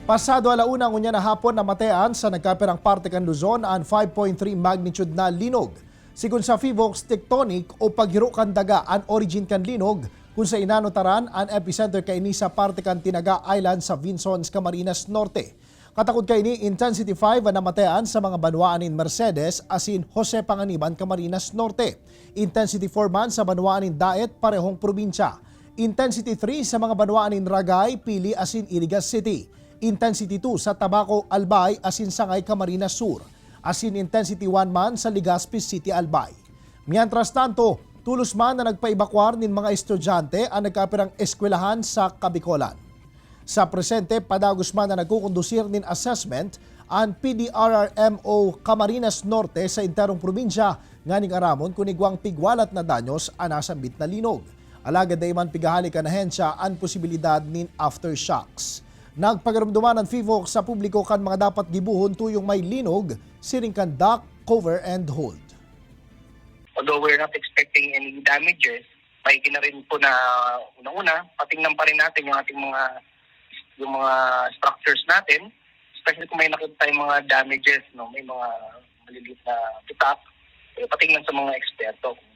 Pasado alauna ngunya na hapon namatean sa nagkapirang parte kan Luzon ang 5.3 magnitude na linog. Sigun sa Fivox tectonic o paghiro kan daga ang origin kan linog kung sa inanotaran ang epicenter kay ni sa parte kan Tinaga Island sa Vinsons, Camarines Norte. Katakod kay ni intensity 5 ang namatean sa mga banwaan in Mercedes asin Jose Panganiban, Camarines Norte. Intensity 4 man sa banwaan in Daet, parehong probinsya. Intensity 3 sa mga banwaan in Ragay, Pili asin Irigas City. Intensity 2 sa Tabaco, Albay, asin Sangay, Camarines Sur. Asin intensity 1 man sa Legazpi City, Albay. Mientras tanto, tulos man na nagpaibakwar nin mga estudyante ang nagkapirang eskwelahan sa Kabikolan. Sa presente, padagos man na nagkukondusir nin assessment ang PDRRMO Camarines Norte sa interong probinsya nganing aramon kunigwang pigwalat na danyos anasambit na linog. Alagad day man pigahali ka na hensya ang posibilidad nin aftershocks. Nagpagaramduman ng Fivox sa publiko kan mga dapat gibuhon tuyong may linog, siring kan duck, cover and hold. Although we're not expecting any damages, may na rin po na una-una, patingnan pa rin natin yung ating mga structures natin, especially kung may nakita tayong mga damages, no, may mga maliliit na pitak, patingnan sa mga eksperto kung